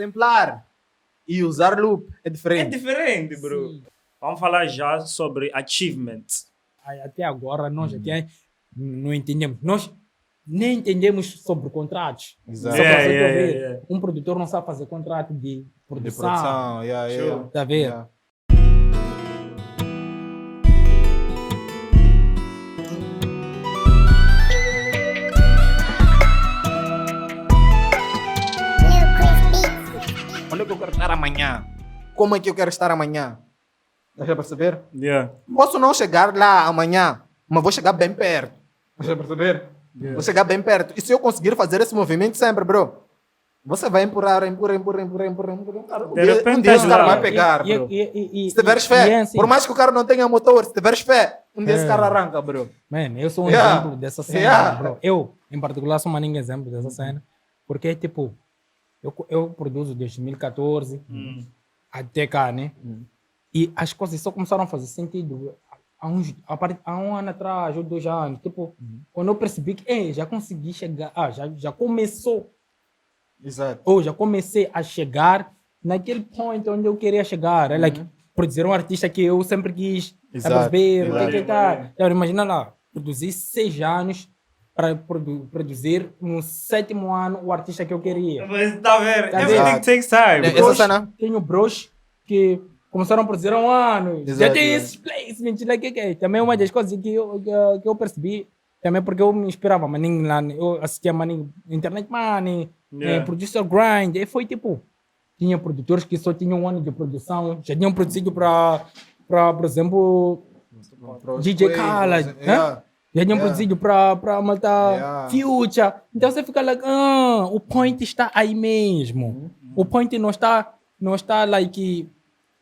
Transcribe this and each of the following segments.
samplar e usar loop é É diferente. diferente, bro. Sim. Vamos falar já sobre achievements. Até agora nós até não entendemos. Nós nem entendemos sobre contratos. Exato. Só para Yeah, você yeah, ver, yeah. um produtor não sabe fazer contrato de De produção. produção, True. Tá vendo? yeah. Onde é que eu quero estar amanhã? Como é que eu quero estar amanhã? Estás a perceber? Yeah. Posso não chegar lá amanhã, mas vou chegar bem perto. Estás a perceber? Vou chegar bem perto. E se eu conseguir fazer esse movimento sempre, bro, você vai empurrar. Cara, De repente um dia esse tá cara lá. vai pegar, bro. Se Se tiveres fé, por mais que o cara não tenha motor, se tiveres fé, um dia esse cara arranca, bro. Mano, eu sou um Yeah. exemplo dessa cena, Yeah. bro. Eu, em particular, sou um exemplo dessa cena. Porque, tipo, eu produzo desde 2014 até cá, né? E as coisas só começaram a fazer sentido há um ano atrás, ou 2 anos. Tipo, quando eu percebi que já consegui chegar, já começou, Exato. ou já comecei a chegar naquele ponto onde eu queria chegar. É like, produzir um artista que eu sempre quis. Exato, Ver, o exato. que tá. Então, imagina lá, produzir 6 anos para produzir no 7º ano o artista que eu queria. Mas tá vendo? Tá Everything vendo? takes time. Essa bro. cena. Tenho bros que começaram a produzir há um ano. Já Exato, tem é. esses placements. Like, que também uma das coisas que eu percebi, também porque eu me inspirava, maninho lá, eu assistia maninho, internet money, Yeah. producer grind, e foi tipo, tinha produtores que só tinham 1 ano de produção, já tinham produzido para por exemplo, DJ Khaled, Yeah. já tinham Yeah. produzido para Malta Yeah. Future. Então você fica like, o point está aí mesmo. O point não está like,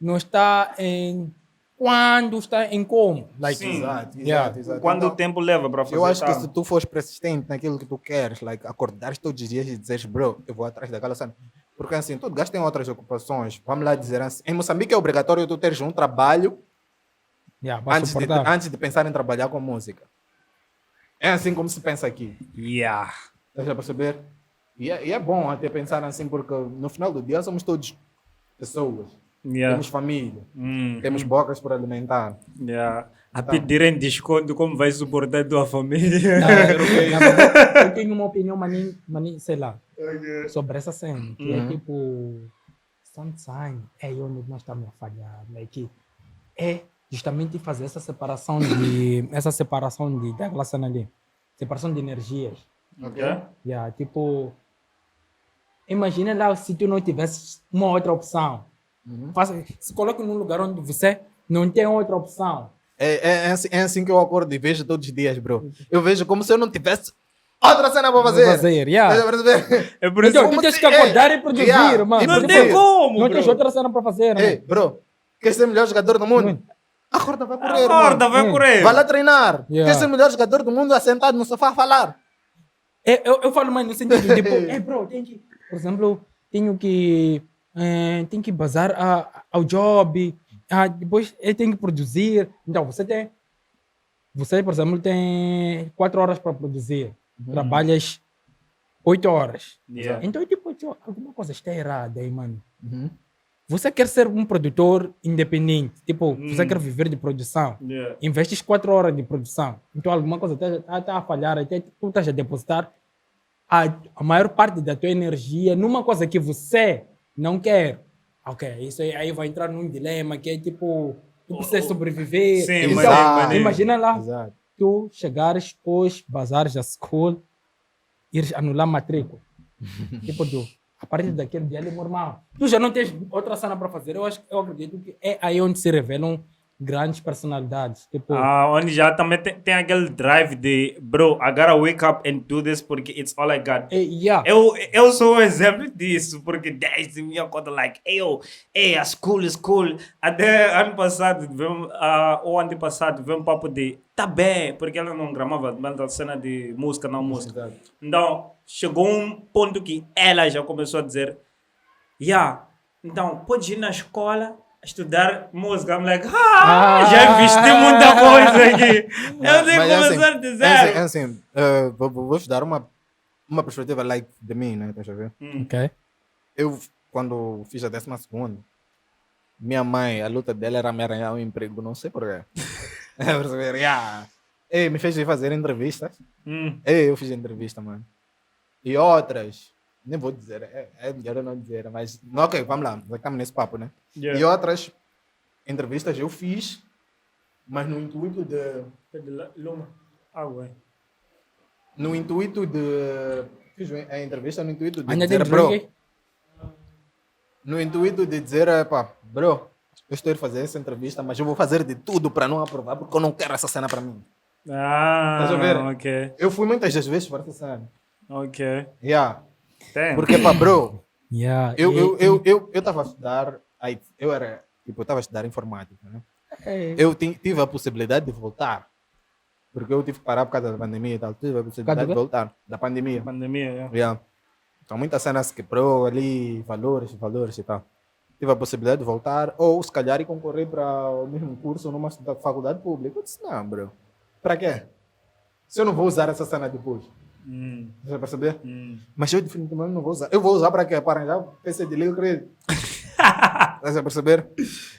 não está em quando, está em como. Like, Sim. Exato, Yeah. exato, exato. Quanto Então, tempo leva para fazer eu acho que tal? se tu fores persistente naquilo que tu queres, like, acordares todos os dias e dizeres, bro, eu vou atrás daquela cena. Porque assim, todo gajo tem outras ocupações. Vamos lá dizer assim. Em Moçambique é obrigatório tu teres um trabalho yeah, para antes suportar. antes de pensar em trabalhar com música. É assim como se pensa aqui. Yeah. Estás a perceber? E é bom até pensar assim, porque no final do dia somos todos pessoas. Yeah. Temos família. Hum. Temos bocas para alimentar. Yeah. A Então. pedirem desconto, como vai suportar a tua família? Eu tenho uma opinião, maninho, sei lá, sobre essa cena, que é tipo, sometimes é onde nós estamos a falhar, like, é justamente fazer essa separação daquela cena ali, separação de energias. Ok? Yeah, tipo, imagina lá se tu não tivesse uma outra opção. Se coloque num lugar onde você não tem outra opção. É assim que eu acordo e vejo todos os dias, bro. Eu vejo como se eu não tivesse outra cena para fazer. Yeah. Estás a perceber? É por isso Então, que tu tens se- que acordar e produzir, yeah, mano. e não produzir. tem como, Não bro. tens outra cena para fazer, Ei, mano. bro, quer ser o melhor jogador do mundo? Mano. Acorda, vai correr, Acorda, mano. vai correr. Vai lá treinar. Yeah. Quer ser o melhor jogador do mundo assentado no sofá a falar? Eu falo, mano, no sentido, tipo, bro, tem que, por exemplo, tenho que bazar ao job, depois eu tenho que produzir. Então, você, por exemplo, tem 4 horas para produzir, trabalhas 8 horas. Yeah. Então, tipo, alguma coisa está errada aí, mano. Você quer ser um produtor independente, tipo, você quer viver de produção. Yeah. Investes 4 horas de produção, então alguma coisa está a falhar, até tu estás a depositar a maior parte da tua energia numa coisa que você não quer. Ok, isso aí vai entrar num dilema que é tipo, tu precisa sobreviver. Sim, Então, mas- imagina lá, Exato. tu chegares hoje, bazares da escola, ires anular matrícula. Tipo, a partir daquele dia é normal. Tu já não tens outra cena para fazer. Eu acredito que é aí onde se revelam grandes personalidades. Tipo, Onde já também tem aquele drive de, bro, I gotta wake up and do this porque it's all I got. yeah. Eu sou um exemplo disso, porque desde minha conta, like, a school is cool. Até ano passado, ou antepassado, veio um papo de, tá bem, porque ela não gramava a cena de música, não música. Exato. Então, chegou um ponto que ela já começou a dizer, então, pode ir na escola, estudar música. I'm like, já investi muita coisa aqui. Eu tenho que começar de zero. assim, vou te dar uma perspectiva like de mim, né? Estás a ver? Ok. Eu, quando fiz a 12ª, minha mãe, a luta dela era me arranjar um emprego, não sei porquê. É, perceber? Yeah. Ei, me fez ir fazer entrevistas. Ei, eu fiz entrevista, mano. E outras, nem vou dizer, é melhor eu não dizer, mas ok, vamos lá, já estamos nesse papo, né? Yeah. E outras entrevistas eu fiz, mas no intuito de. Luma. Água. No intuito de. Fiz a entrevista no intuito de Ainda tem dizer, bro. drink? No intuito de dizer, pá, bro, eu estou a fazer essa entrevista, mas eu vou fazer de tudo para não aprovar, porque eu não quero essa cena para mim. Estás a ver? Ok. Eu fui muitas das vezes para essa cena. Ok. Yeah. Tem. Porque, pá, bro, Yeah. eu estava a estudar, aí, eu estava a estudar informática, né? Eu tive a possibilidade de voltar, porque eu tive que parar por causa da pandemia e tal, tive a possibilidade de voltar, da pandemia. Pandemia, yeah. Yeah. Então, muitas cenas quebrou ali, valores e tal. Tive a possibilidade de voltar, ou se calhar ir concorrer para o mesmo curso numa faculdade pública. Eu disse, não, bro, para quê? Se eu não vou usar essa cena depois. Você vai perceber? Mas eu definitivamente não vou usar. Eu vou usar para quê? Para arranjar PC de livre crédito. Você vai perceber?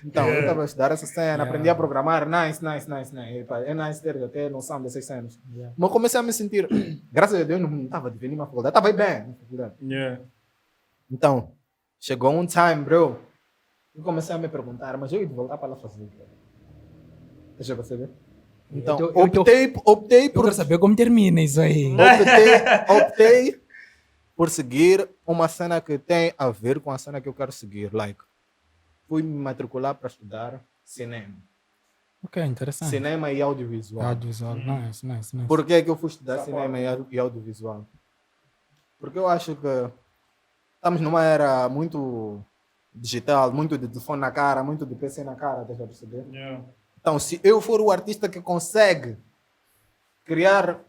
Então, eu estava a estudar essa cena, aprendi a programar. Nice. É nice ter até noção dessas cenas. Yeah. Mas comecei a me sentir, graças a Deus, não estava defendendo uma faculdade. Estava bem na faculdade. Yeah. Então, chegou um time, bro. Eu comecei a me perguntar, mas eu ia voltar para lá fazer. Deixa eu perceber. Então, optei Eu por quero saber como termina isso aí. optei por seguir uma cena que tem a ver com a cena que eu quero seguir. Like, fui me matricular para estudar cinema. Ok, interessante. Cinema e audiovisual. Audiovisual. Nice. Por que que eu fui estudar cinema e audiovisual? Porque eu acho que estamos numa era muito digital, muito de telefone na cara, muito de PC na cara, deixa eu perceber? Yeah. Então, se eu for o artista que consegue criar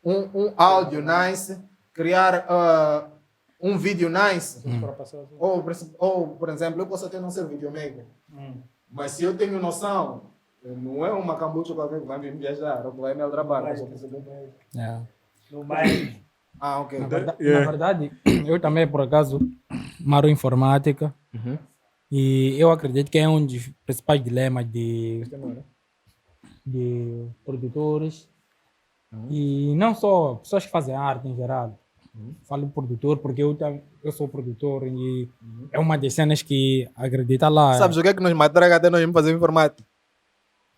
um áudio nice, criar um vídeo nice, ou, por exemplo, eu posso até não ser videomaker, mas se eu tenho noção, não é uma cambucha qualquer que vai me viajar, ou que vai me trabalho. Yeah. No bairro. Ah, ok. Na verdade, eu também, por acaso, maro informática. E eu acredito que é um dos principais dilemas de produtores. E não só pessoas que fazem arte em geral. Falo produtor porque eu sou produtor e é uma das cenas que acredita lá. Sabes o que é que nos mataram até nós vamos fazer informática?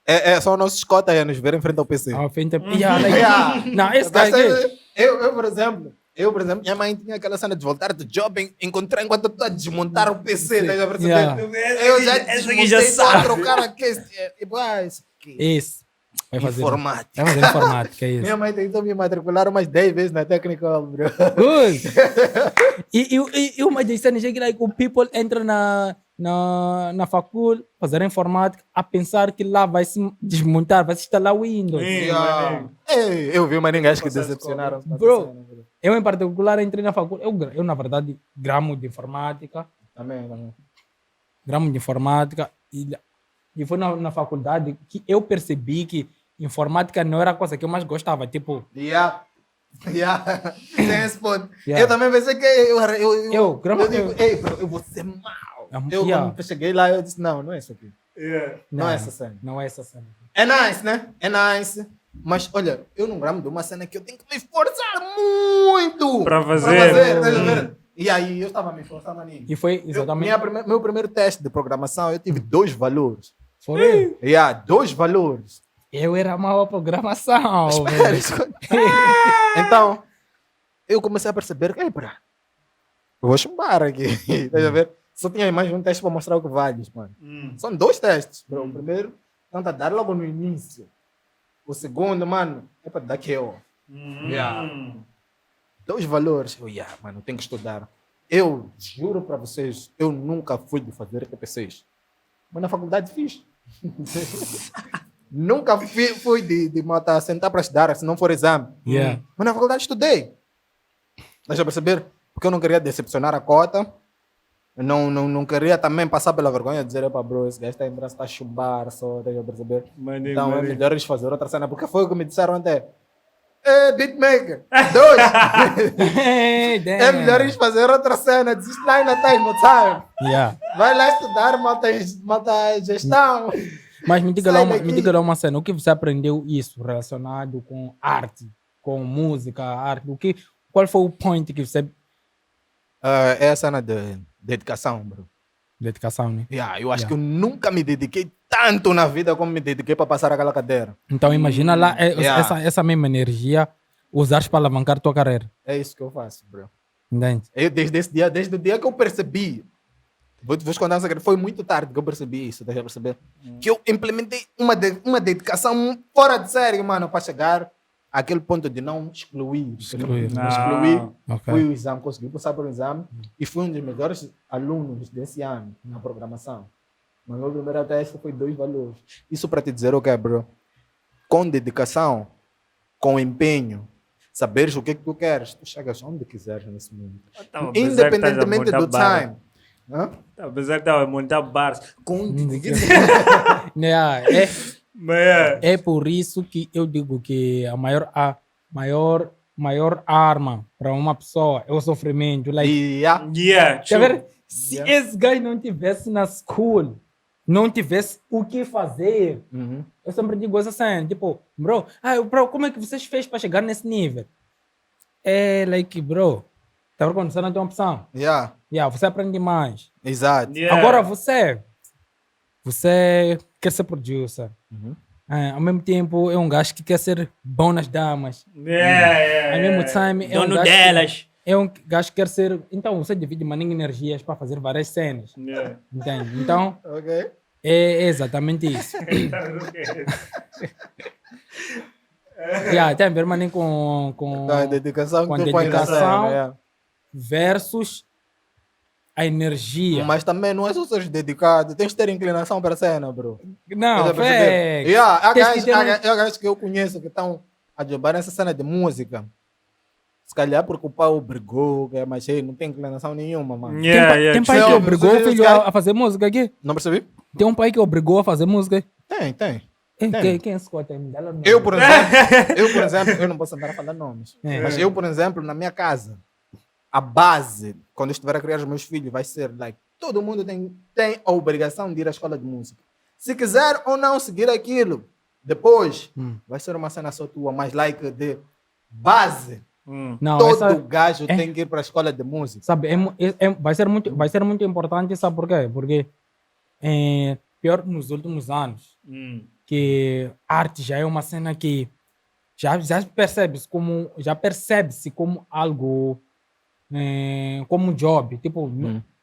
É só nossos cotas a nos ver em frente ao PC. Não, esse cara aqui. Eu, por exemplo, minha mãe tinha aquela cena de voltar do job, encontrar enquanto eu estou a desmontar o PC, tá a perceber? Yeah. Eu já Essa aqui já desmontei, estou a sabe. trocar aqui. Isso aqui. Esse. Vai fazer Informática. Vai fazer informática, é isso. Minha mãe tentou me matricular umas 10 vezes na técnica, bro. Good. E uma das cenas é que like, o people entra na facul, fazer informática, a pensar que lá vai se desmontar, vai se instalar o Windows. Yeah. Ei, eu vi uma ninguém que decepcionaram. Bro. Eu, em particular, entrei na facul. Eu na verdade, gramo de informática. Também. Gramo de informática. E foi na faculdade que eu percebi que informática não era a coisa que eu mais gostava. Tipo, Yeah. Tem esse ponto. Yeah. Eu também pensei que eu digo, ei, bro, eu vou ser mal. Yeah. Quando cheguei lá, eu disse, não é isso aqui. Yeah. Não é essa cena. Não é essa cena. É nice, né? É nice. Mas, olha, eu não gramo de uma cena que eu tenho que me esforçar muito Pra fazer. tá vendo? E aí, eu estava me esforçando nisso. E foi exatamente. Meu primeiro teste de programação, eu tive 2 valores. Foi. 2 valores. Eu era mal a programação. Espera, então, eu comecei a perceber que, eu vou chumbar aqui. Tá a ver? Só tinha mais um teste para mostrar o que vales, mano. São 2 testes, bro. O primeiro, tenta dar logo no início. O segundo, mano, é para dar KO. 2 valores. Mano, eu tenho que estudar. Eu juro para vocês, eu nunca fui de fazer TP6. Mas na faculdade fiz. Nunca fui de matar, sentar para estudar, se não for exame. Yeah. Mas na faculdade estudei. Deixa eu perceber? Porque eu não queria decepcionar a cota. Eu não queria também passar pela vergonha de dizer, bro, esse gajo está a chumbar só, deixa eu perceber? Então é melhor eles fazer outra cena. Porque foi o que me disseram até. beatmaker. 2. Hey, damn. É melhor ir fazer outra cena. Desiste lá ainda tens no time. Yeah. Vai lá estudar, mata gestão. Mas me diga, Sai me daqui. diga lá uma cena, o que você aprendeu isso relacionado com arte, com música, arte? Qual foi o point que você... É a cena de dedicação, bro. Dedicação, né? Yeah, eu acho Yeah. que eu nunca me dediquei tanto na vida como me dediquei para passar aquela cadeira. Então imagina lá Yeah. essa mesma energia usares para alavancar tua carreira. É isso que eu faço, bro. Entende? Eu, desde o dia que eu percebi, vou contar um segredo, foi muito tarde que eu percebi isso, deixa eu perceber, que eu implementei uma dedicação fora de série, mano, para chegar àquele ponto de não excluir. Excluir. Não excluir. Ok. Fui o exame, consegui passar pelo exame e fui um dos melhores alunos desse ano na programação. Mas meu primeiro teste foi 2 valores. Isso para te dizer o que, bro? Com dedicação, com empenho, saberes o que tu queres, tu chegas onde quiseres nesse mundo. Independentemente do time. Hã? Apesar que estava a montar bars. Com Yeah, Mas é por isso que eu digo que a maior arma para uma pessoa é o sofrimento. Like, yeah. yeah, quer ver? Se Yeah. esse gajo não tivesse na school, não tivesse o que fazer, Uhum. eu sempre digo essa cena, tipo, bro, como é que vocês fez para chegar nesse nível? É, like, bro, tá vendo quando você não tem opção? Yeah. Yeah, você aprende mais. Exato. yeah. Agora você quer ser producer. Uhum. Ao mesmo tempo, é um gajo que quer ser bom nas damas. Yeah. Ao mesmo time, é um Dono gajo delas. é um gajo que quer ser... Então, você divide maninho energias para fazer várias cenas. Yeah. Entende? Então, Ok. é exatamente isso. Yeah, tem a ver maninho com A dedicação com que a tu põe na dedicação. cena, yeah. versus a energia. Mas também não é só ser dedicado, tens de ter inclinação para a cena, bro. Não, Estás a perceber? velho. Yeah, há Tens que gajos ter há gajos que eu conheço que estão a jogar nessa cena de música. Se calhar porque o pai obrigou, que é mais cheio, não tem inclinação nenhuma, mano. Tem pai que Não, obrigou vocês o filho caras- a fazer música aqui? Não percebi? Tem um pai que obrigou a fazer música? Tem. Quem escuta? Me dá lá o nome. Eu, por exemplo, eu não posso andar a falar nomes. É. Mas eu, por exemplo, na minha casa, a base, quando eu estiver a criar os meus filhos, vai ser like, todo mundo tem a obrigação de ir à escola de música. Se quiser ou não seguir aquilo, depois vai ser uma cena só tua, mas like de base. Não, Todo essa, gajo tem que ir para a escola de música. sabe, vai ser muito importante, sabe por quê? Porque pior nos últimos anos, que arte já é uma cena que já percebe-se como algo, como um job. Tipo,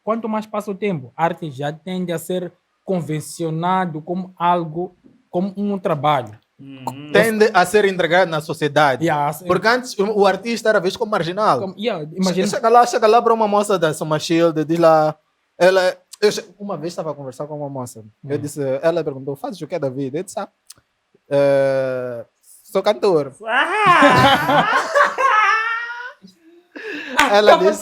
quanto mais passa o tempo, a arte já tende a ser convencionado como algo, como um trabalho. Tende a ser entregado na sociedade. Yeah, Porque antes o artista era visto como marginal. Imagina, Chega lá para uma moça da Soma Shield, diz lá, uma vez estava a conversar com uma moça, eu disse, ela perguntou, fazes o que da vida? Eu disse, sou cantor. Ela disse,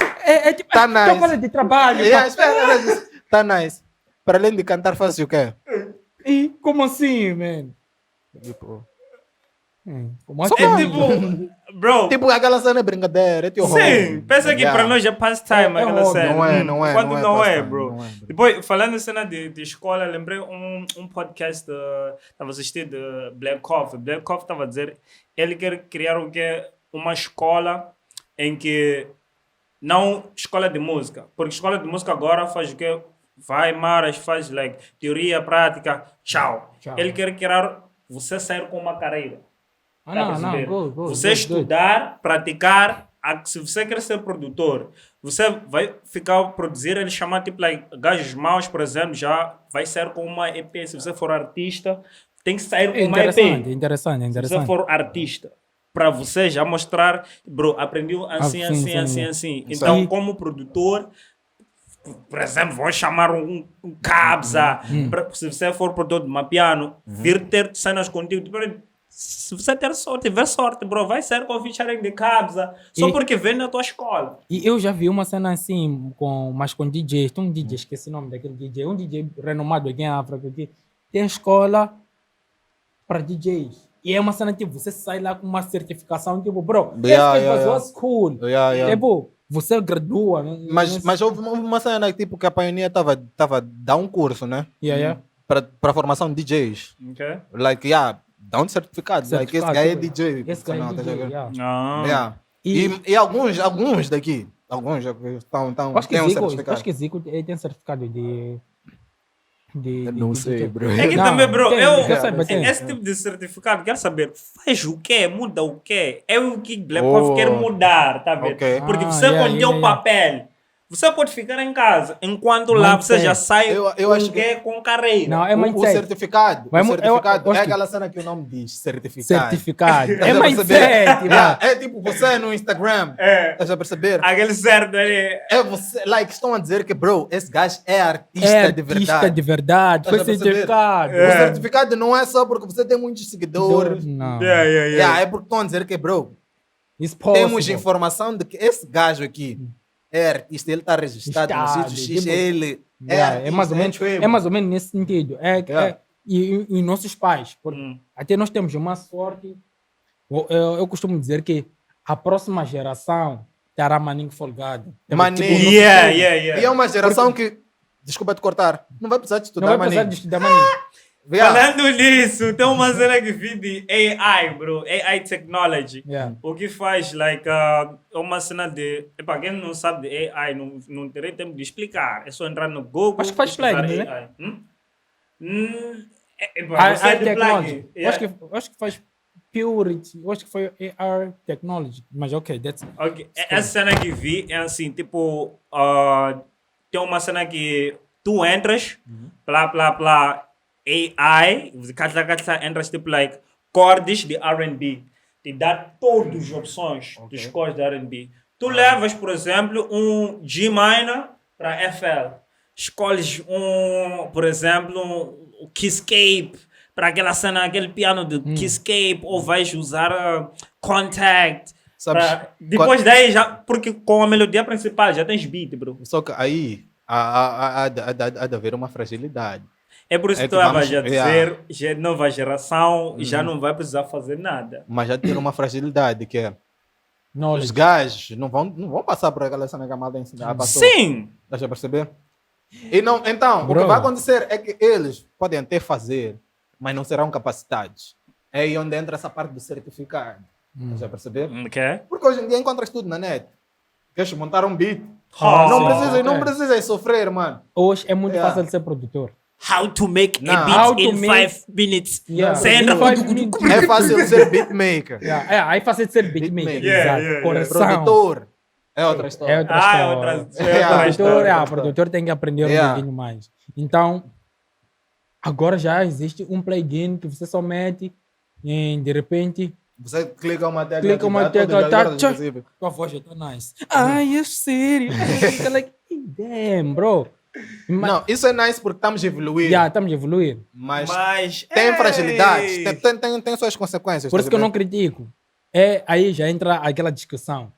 tipo, tá nice. então fala de trabalho. Yeah, espera, ela disse, tá nice. Para além de cantar, fazes o quê? E como assim, man? Tipo, Como assim? É tipo, bro. tipo aquela cena é brincadeira, é teu hobby. Sim, pensa que Yeah. para nós é pastime É aquela hobby. cena. Não é, Quando não é, pastime, bro. não é, bro. Depois, falando em cena de escola, lembrei um podcast, estava assistindo de Black Coffee. Black Coffee estava a dizer, ele quer criar o quê? Uma escola em que, não escola de música, porque escola de música agora faz o quê? Vai, maras, faz like, teoria, prática, tchau. Tchau. Ele quer criar, você sair com uma carreira. Tá a Não, perceber? good, Você good, estudar, praticar, se você quer ser produtor, você vai ficar produzir, ele chamar tipo like, gajos maus, por exemplo, já vai sair com uma EP. Se você for artista, tem que sair com uma EP. Interessante. Se você for artista, para você já mostrar, bro, aprendi assim, sim. assim. Então, como produtor, por exemplo, vou chamar um Cabza, se você for produtor de Mapiano, vir ter cenas contigo, tipo, se você tiver sorte, bro, vai ser com o featuring de Cabza, só porque vem na tua escola. E eu já vi uma cena assim, mas com DJs. Tem um DJ, esqueci o nome daquele DJ. Um DJ renomado aqui em África, que tem escola para DJs. E é uma cena, tipo, você sai lá com uma certificação, tipo, bro, Yeah, esse yeah, was cool. Yeah, yeah. Tipo, você gradua. Né? Mas houve uma cena tipo, que a Pioneer estava a dar um curso, né? Yeah. Para formação de DJs. Ok. Like, yeah, dá um certificado. Like, esse Certificado, guy é tipo, DJ. Esse cara é profissional, tá DJ, ligado? yeah. Ah. Yeah. E- E alguns daqui, alguns já estão Acho que têm um Zico, certificado. acho que Zico tem certificado de Eu não sei, DJ. bro. É que Não, também, bro, tem, eu, saiba, tem. esse tipo de certificado, quero saber, faz o quê? Muda o quê? É o que Oh. Lepov quer mudar, tá vendo? Ok. Porque Ah, você yeah, com o yeah, teu yeah. papel, você pode ficar em casa, enquanto lá Muito você bem. já sai Eu acho com carreira. Não, é O mindset. certificado, Vai o mu- certificado eu acho é que- aquela cena que o nome diz, certificado. Certificado. Estás É a perceber? mindset, Yeah, mano. é tipo você no Instagram, É. estás a perceber? Aquele certo ali. É você, like, estão a dizer que, bro, esse gajo é artista, É de artista verdade. de verdade. Estás Foi a perceber? certificado. O certificado não é só porque você tem muitos seguidores. Não. Yeah, é porque estão a dizer que, bro, It's temos possible. informação de que esse gajo aqui é artista, ele está registrado no Estado, sítio X, tipo, ele Yeah, artista, é mais ou menos nesse sentido. Yeah. E nossos pais, porque até nós temos uma sorte. Eu costumo dizer que a próxima geração terá maninho folgado. Maninho. Tipo, E é uma geração que, desculpa te cortar, não vai precisar de não estudar, vai precisar maninho. de estudar maninho. Yeah. Falando nisso, tem uma cena que vi de AI, bro. AI technology. Yeah. O que faz, like, uma cena de... Para quem não sabe de AI, não terei tempo de explicar. É só entrar no Google. Acho que faz pesquisar plugin, né? AI. Você é de Technology. plugin. Acho que faz Purity. Eu acho que foi AR Technology. Mas ok, that's... Ok, essa cena que vi é assim, tipo, tem uma cena que tu entras, plá, plá, plá, AI, entras tipo, like, cordes de R&B, te dá todas as opções dos cordes de R&B. Tu levas, por exemplo, um G minor para FL, escolhes por exemplo, o Keyscape, para aquela cena, aquele piano de Keyscape, ou vais usar Contact. Sabes, Depois daí, já, porque com a melodia principal já tens beat, bro. Só que aí há de haver uma fragilidade. É por isso É que que tu vamos- vais a dizer, já nova geração já não vai precisar fazer nada. Mas já tem uma fragilidade que é os Knowledge. gajos não vão passar por aquela cena que a malta ensina. a passou. Sim! Estás a perceber? E não, então, o Bro. que vai acontecer é que eles podem até fazer, mas não serão capacitados. É aí onde entra essa parte do certificado. Estás a perceber? Ok? Porque hoje em dia encontras tudo na net. Queres montar um beat? Ah, não sim. precisas não ok. precisa sofrer, mano. Hoje é muito Yeah. fácil de ser produtor. How to make Não. a How beat to in make- 5 minutes. Yeah. Você entra... In 5 minutes. É fácil ser beatmaker. Yeah. É, aí fácil de ser beatmaker. Beatmaker. Yeah, Exato. yeah, Correção. Produtor. É outra É história. outra Ah, história. é outra Yeah. história. Produtor tem que aprender Yeah. um pouquinho mais. Então, agora já existe um plugin que você só mete e de repente Você clica uma tecla. clica uma te dá tecla, todas as tá, guardas tchau. possíveis. tua voz já tá nice. Ai, é sério. Fica like, damn, bro. Não, isso é nice porque estamos a evoluir. Já, estamos a evoluir. Mas Mas... tem ei! fragilidades, tem suas consequências. Por isso que eu estás a não critico. É, aí já entra aquela discussão.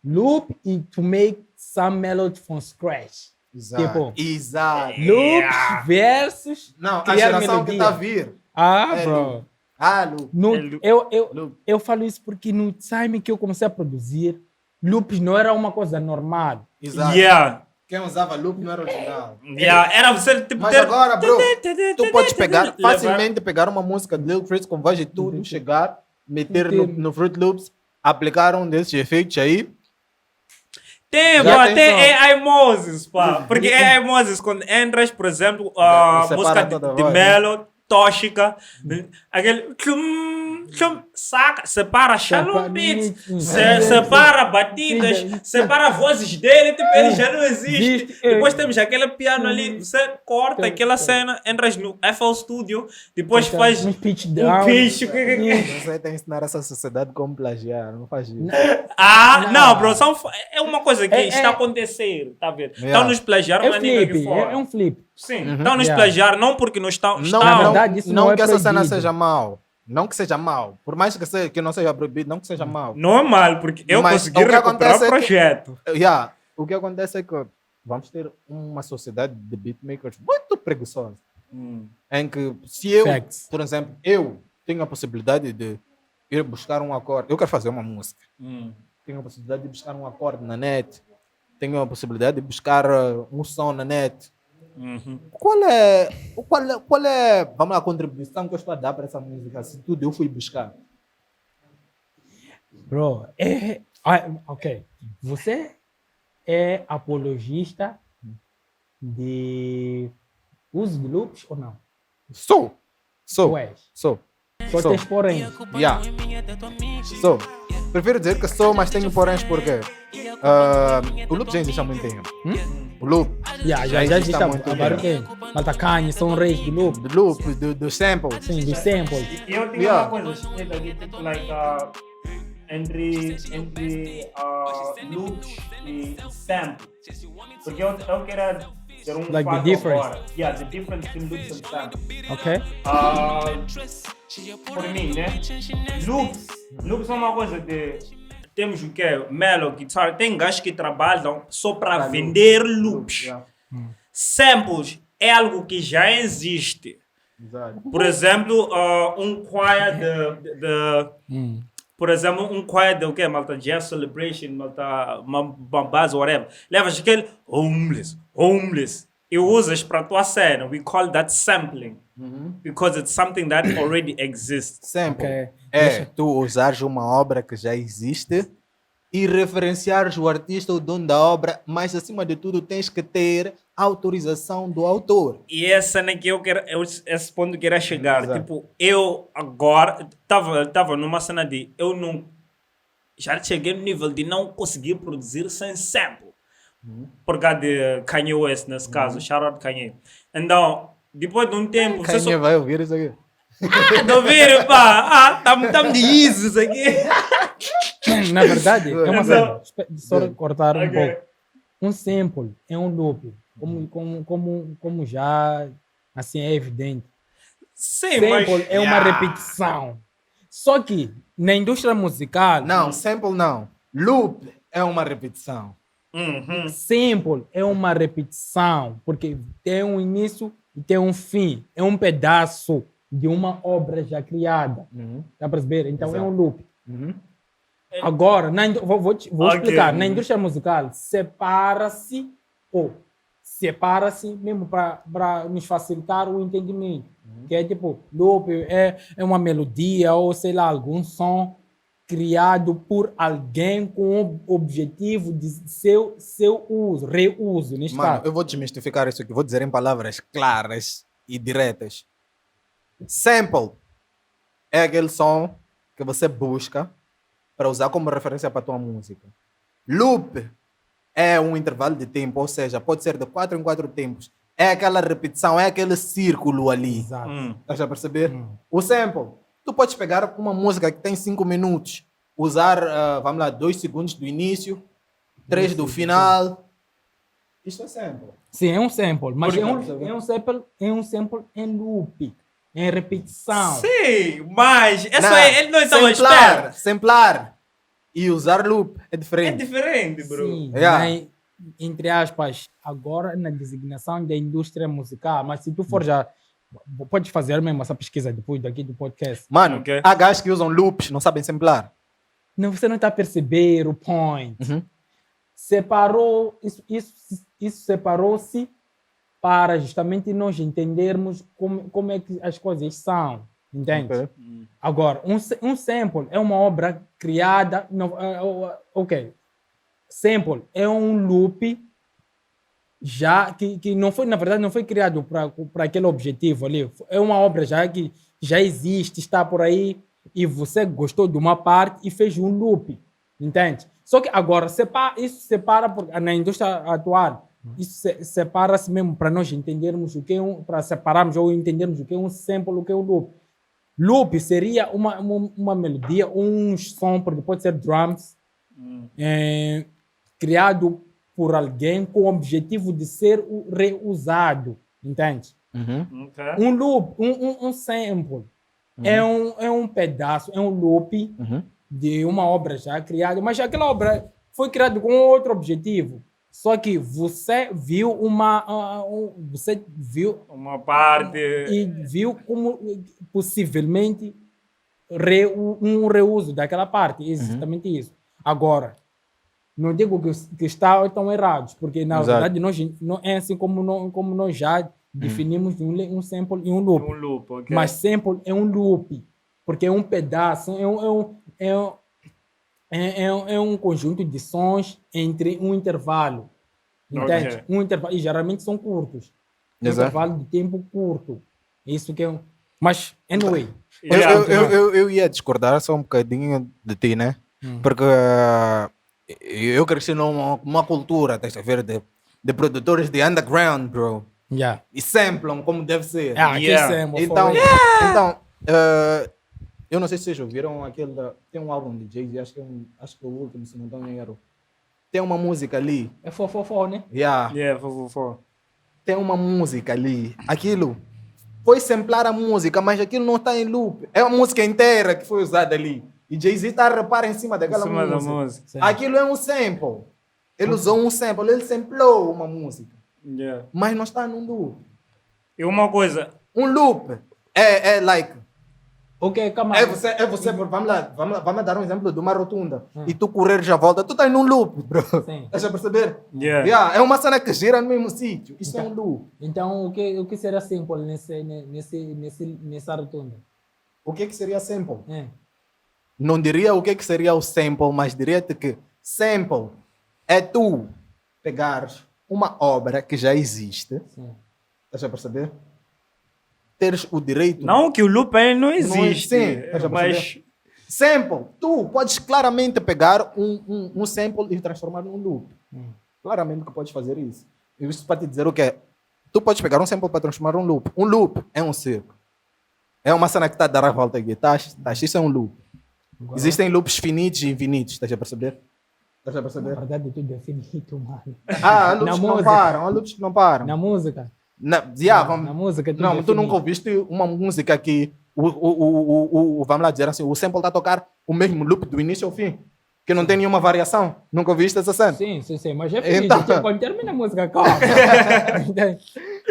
Loop e to make some melody from scratch. Exato. Tipo, Exato. Loops versus Não, a criar geração que melodia. está a vir. Ah, É bro. loop. Ah, loop. No, É loop. Loop. eu falo isso porque no time que eu comecei a produzir, loops não era uma coisa normal. Exato. Yeah. Quem usava loop não era original. Yeah. Era você, tipo, Mas ter... agora, bro, tu podes pegar, Levar- facilmente pegar uma música de Lil Chris com voz e tudo, chegar, meter no Fruit Loops, aplicar um desses efeitos aí. Tem, Já bro, tem tem som. AI Moses, pá. Porque AI Moses, quando entras, por exemplo, Separa música toda a de voz, né? Melo, tóxica, aquele saca, separa shallow beats, separa batidas, separa vozes dele, tipo, ele já não existe. Depois temos aquele piano ali, você corta aquela cena, entras no FL Studio, depois faz um pitch um down. pitch. Você tem que ensinar essa sociedade como plagiar, não faz isso. Não, bro, é uma coisa que É- está é- acontecendo, tá vendo? Yeah. Então nos plagiaram É a nível de flip, fora. é um flip. Sim, então nos Yeah. plagiaram não porque não estão... Não, Na não, verdade, isso não não é que essa cena proibido. seja mal. Não que seja mal. Por mais que não seja proibido, não que seja mal. Não é mal, porque eu Mas consegui o que recuperar o acontece é que- projeto. Yeah. O que acontece é que vamos ter uma sociedade de beatmakers muito preguiçosa. Em que se eu, Facts. por exemplo, eu tenho a possibilidade de ir buscar um acorde, eu quero fazer uma música, tenho a possibilidade de buscar um acorde na net, tenho a possibilidade de buscar um som na net. Qual é, vamos lá, a contribuição que eu estou a dar para essa música, se tudo eu fui buscar? Bro, ok. Você é apologista de uso de loops ou não? Sou. Tu és. Sou. Só Sou. tens porém. Yeah. Sou. Prefiro dizer que sou, mas tenho poréns porque o loop já existe há muito tempo. O loop Já existe há muito tempo. tempo. Maltacanha são reis do loop. Do loop, do sample. Sim, dos samples. E eu tenho Yeah. uma coisa escrita aqui, tipo, like, entre loops e sample. Porque eu quero ter um Like the fato difference. agora. Yeah, the difference between loops and sample. Ok? Por mim, né? Loops é uma coisa de... Temos o quê? Mellow, guitar. Tem gajos que trabalham só para vender loops. Yeah. Samples é algo que já existe. Exato. Por exemplo, um choir por exemplo, um choir de o quê? Malta Jazz Celebration, Malta Bambaz, whatever. Levas aquele homeless. E usas para a tua cena. We call that sampling. Because it's something that already exists. Sample. Ok. É tu usares uma obra que já existe e referenciares o artista, o dono da obra, mas acima de tudo tens que ter autorização do autor. E essa cena que eu quero, esse ponto que eu queria chegar. Exato. Tipo, eu agora estava numa cena de eu não. Já cheguei no nível de não conseguir produzir sem sample. Por causa de Kanye West, nesse caso, shout out Kanye. Então, depois de um tempo, você Quem vai ouvir isso aqui? Não viram, pá? Estamos de isso aqui. Na verdade, é uma Então, cena. Só cortar um ok. pouco. Um sample é um loop. Como já assim é evidente. Sim, Sample mas... é uma repetição. Só que na indústria musical, Não, sample não. Loop é uma repetição. sample é uma repetição, porque tem um início e tem um fim. É um pedaço de uma obra já criada. Dá para perceber? Então é um loop. Agora, vou Ok. explicar. Na indústria musical, separa-se mesmo para nos facilitar o entendimento. Que é tipo, loop é uma melodia ou sei lá, algum som criado por alguém com o objetivo de seu uso, reuso, neste Mano, caso. eu vou desmistificar isso aqui. Vou dizer em palavras claras e diretas. Sample é aquele som que você busca para usar como referência para a tua música. Loop é um intervalo de tempo, ou seja, pode ser de 4 em 4 tempos. É aquela repetição, é aquele círculo ali. Exato. Estás a perceber? O sample, tu podes pegar uma música que tem 5 minutos, usar, vamos lá, 2 segundos do início, 3 do final. Isto é sample. Sim, é um sample, mas Por é exemplo, um sample em loop, em repetição. Sim, mas isso Não, ele não estava à espera. samplar e usar loop é É diferente. diferente, bro. Sim, Yeah. entre aspas, agora na designação da indústria musical, mas se tu for já, pode fazer mesmo essa pesquisa depois daqui do podcast. Mano, Ok. há gajos que usam loops, não sabem samplar. Não, você não está a perceber o point. Separou, isso separou-se para justamente nós entendermos como é que as coisas são, entende? Ok. Agora, um sample é uma obra criada, ok, sample é um loop já que não foi, na verdade, não foi criado para aquele objetivo ali. É uma obra já que já existe, está por aí, e você gostou de uma parte e fez um loop, entende? Só que agora, isso separa, na indústria atual, isso separa-se mesmo para nós entendermos o que é para separarmos ou entendermos o que é um sample, o que é um loop. Loop seria uma melodia, um som, porque pode ser drums, criado por alguém com o objetivo de ser reusado, entende? Ok. Um loop, um sample, é um pedaço, é um loop de uma obra já criada, mas aquela obra foi criada com outro objetivo. Só que você viu você viu Uma parte. e viu como possivelmente um reuso daquela parte. É exatamente isso. Agora, não digo que estão errados, porque na Exato. verdade nós não é assim como nós já definimos um sample e um loop. Um loop, ok? Mas sample é um loop, porque é um pedaço, é um conjunto de sons entre um intervalo. Entende? Ok. Um intervalo, e geralmente são curtos. Um Exato. intervalo de tempo curto. Isso que é um. Mas, anyway. Eu ia discordar só um bocadinho de ti, né? Porque eu cresci numa cultura, estás a ver, de produtores de underground, bro. Yeah. E samplam como deve ser. Ah, Yeah. que sample. Então, foi- então eu não sei se vocês ouviram aquele. Tem um álbum de Jay-Z, acho que é o último, se não estou em erro. Tem uma música ali. É fofofó, né? Yeah, Yeah, for. tem uma música ali. Aquilo foi samplar a música, mas aquilo não está em loop. É a música inteira que foi usada ali. E Jay-Z está a rapar em cima daquela Em cima da música. música. Sim. Aquilo é um sample. Ele usou um sample, ele samplou uma música. Yeah. Mas não está num loop. E uma coisa, Um loop é like. Ok, calma. É você, vamos lá dar um exemplo de uma rotunda. E tu correr já volta, tu estás num loop, bro. Sim. Estás a perceber? Yeah. Yeah, é uma cena que gira no mesmo sítio. Isso é um loop. Então, o que será sample nessa rotunda? O que seria sample? É. Não diria o que seria o sample, mas diria-te que sample é tu pegares uma obra que já existe, Sim. estás a perceber? Teres o direito. não que o loop aí não existe, sim, estás a mas perceber? Sample, tu podes claramente pegar um sample e transformar num loop. Claramente que podes fazer isso. E isso para te dizer o quê? Tu podes pegar um sample para transformar num loop. Um loop é um círculo. É uma cena que está a dar a volta aqui. Isso é um loop. Existem loops finitos e infinitos, estás a perceber? Estás a Na perceber? verdade, tudo é finito, mano. Há Na loops que não música. param, há loops que não param. Na música. Vamos. Na música, tudo Não, é tu nunca finito. ouviste uma música que vamos lá dizer assim, o sample está a tocar o mesmo loop do início ao fim, que não tem nenhuma variação. Nunca ouviste essa cena? Sim, mas é finito. Então- Tipo, quando termina a música, calma. Entende?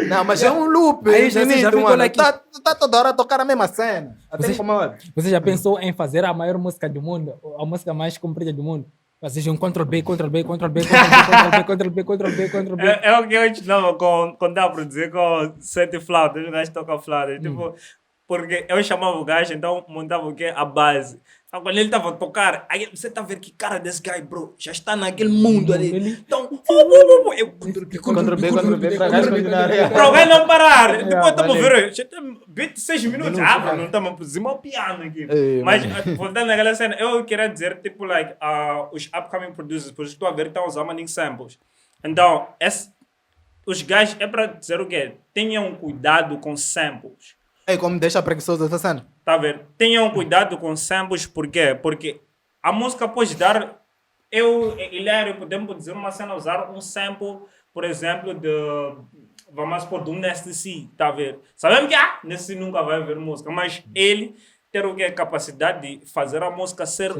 Não, mas é um loop. Aí você já infinito, viu mano. qual é que- Tá toda hora a tocar a mesma cena. Até Você- incomoda. Você já pensou em fazer a maior música do mundo? A música mais comprida do mundo? Fazer um Ctrl-B, Ctrl-B, Ctrl-B, Ctrl-B, Ctrl-B, Ctrl-B, Ctrl-B. é o que eu ensinava quando dá para dizer com sete flautas, o gajo toca flautas. Tipo, porque eu chamava o gajo, então montava o quê? A base. Então, quando ele estava a tocar, aí você está a ver que cara desse guy, bro, já está naquele mundo ali. Então, eu Ctrl-B, para gajo continuar. Bro, vai não parar. Depois estamos a valeu. ver, já tem 26 minutos. Ah, bro, não estamos a fazer o piano aqui. Ei, Mas, voltando naquela cena, eu queria dizer, tipo, like, os upcoming producers, por isso estou a ver que estão usando maning samples. Então, os gajos, é para dizer o quê? Tenham cuidado com samples. Ei, como deixa preguiçoso essa cena. Tá a ver? Tenham cuidado com samples, por quê? Porque a música pode dar. Eu e Hilário podemos dizer uma cena, usar um sample, por exemplo, vamos supor, do Nasty C, tá a ver? Sabemos que Nasty C nunca vai ver música, mas ele ter o quê? Capacidade de fazer a música ser